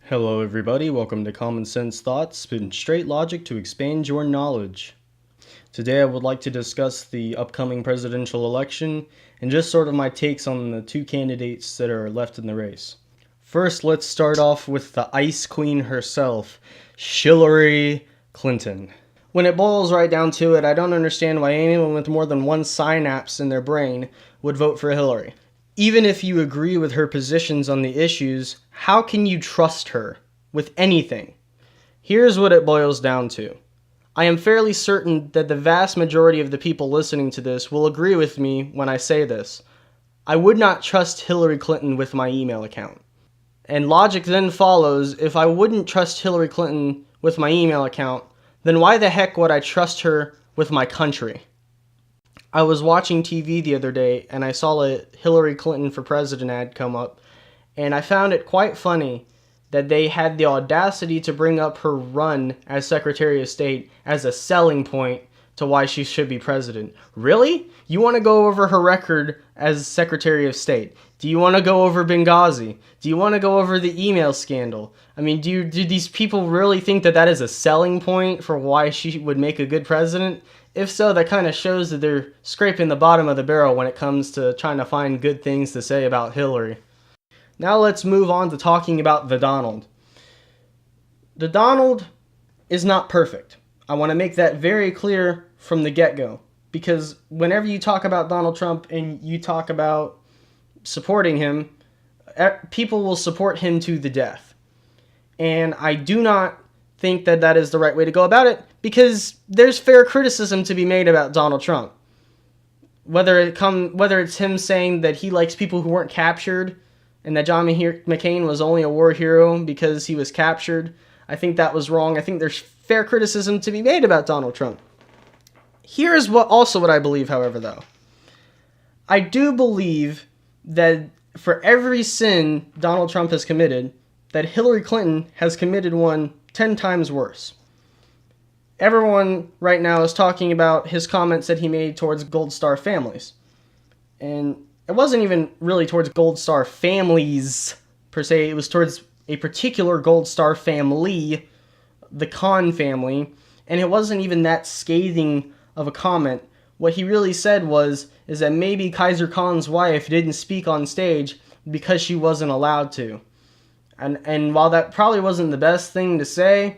Hello everybody, welcome to Common Sense Thoughts, spin straight logic to expand your knowledge. Today I would like to discuss the upcoming presidential election and just sort of my takes on the two candidates that are left in the race. First, let's start off with the Ice Queen herself, Hillary Clinton. When it boils right down to it, I don't understand why anyone with more than one synapse in their brain would vote for Hillary. Even if you agree with her positions on the issues, how can you trust her with anything? Here's what it boils down to. I am fairly certain that the vast majority of the people listening to this will agree with me when I say this. I would not trust Hillary Clinton with my email account. And logic then follows, if I wouldn't trust Hillary Clinton with my email account, then why the heck would I trust her with my country? I was watching TV the other day and I saw a Hillary Clinton for president ad come up, and I found it quite funny that they had the audacity to bring up her run as Secretary of State as a selling point to why she should be president. Really? You want to go over her record as Secretary of State? Do you want to go over Benghazi? Do you want to go over the email scandal? I mean, do these people really think that that is a selling point for why she would make a good president? If so, that kind of shows that they're scraping the bottom of the barrel when it comes to trying to find good things to say about Hillary. Now let's move on to talking about the Donald. The Donald is not perfect. I want to make that very clear from the get-go, because whenever you talk about Donald Trump and you talk about supporting him, people will support him to the death. And I do not think that that is the right way to go about it, because there's fair criticism to be made about Donald Trump. Whether it's him saying that he likes people who weren't captured and that John McCain was only a war hero because he was captured, I think that was wrong. I think there's fair criticism to be made about Donald Trump. Here's what I believe, however, though. I do believe that for every sin Donald Trump has committed, that Hillary Clinton has committed one 10 times worse. Everyone right now is talking about his comments that he made towards Gold Star families. And it wasn't even really towards Gold Star families, per se. It was towards a particular Gold Star family, the Khan family. And it wasn't even that scathing of a comment. What he really said is that maybe Kaiser Khan's wife didn't speak on stage because she wasn't allowed to. And while that probably wasn't the best thing to say,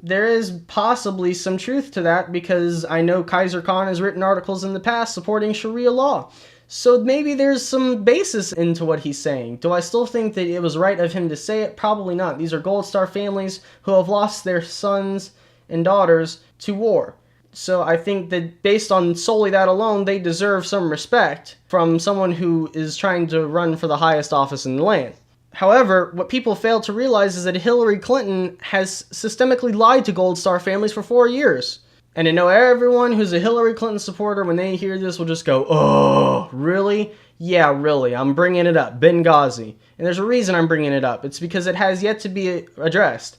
there is possibly some truth to that, because I know Kaiser Khan has written articles in the past supporting Sharia law. So maybe there's some basis into what he's saying. Do I still think that it was right of him to say it? Probably not. These are Gold Star families who have lost their sons and daughters to war. So I think that based on solely that alone, they deserve some respect from someone who is trying to run for the highest office in the land. However, what people fail to realize is that Hillary Clinton has systemically lied to Gold Star families for 4 years. And I know everyone who's a Hillary Clinton supporter, when they hear this, will just go, "Oh, really? Yeah, really. I'm bringing it up. Benghazi." And there's a reason I'm bringing it up. It's because it has yet to be addressed.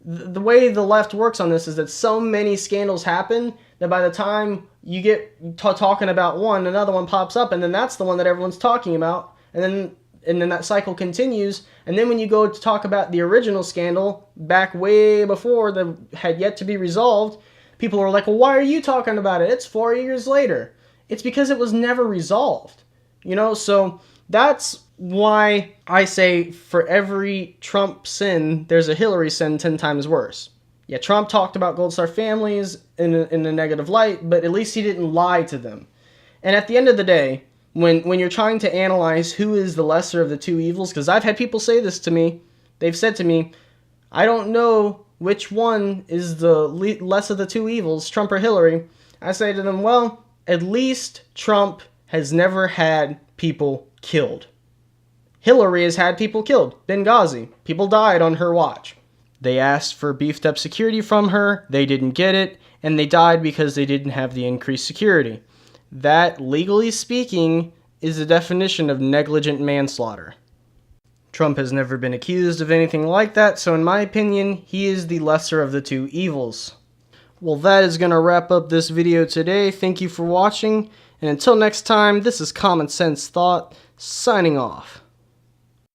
The way the left works on this is that so many scandals happen that by the time you get talking about one, another one pops up, and then that's the one that everyone's talking about. And then that cycle continues, and then when you go to talk about the original scandal, back way before that had yet to be resolved, people are like, "Well, why are you talking about it? It's 4 years later." It's because it was never resolved. So that's why I say for every Trump sin, there's a Hillary sin 10 times worse. Yeah, Trump talked about Gold Star families in a negative light, but at least he didn't lie to them. And at the end of the day, when you're trying to analyze who is the lesser of the two evils, because I've had people say this to me, they've said to me, "I don't know which one is the less of the two evils, Trump or Hillary." I say to them, well, at least Trump has never had people killed. Hillary has had people killed. Benghazi. People died on her watch. They asked for beefed up security from her, they didn't get it, and they died because they didn't have the increased security. That, legally speaking, is the definition of negligent manslaughter. Trump has never been accused of anything like that, so in my opinion, he is the lesser of the two evils. Well, that is going to wrap up this video today. Thank you for watching, and until next time, this is Common Sense Thought, signing off.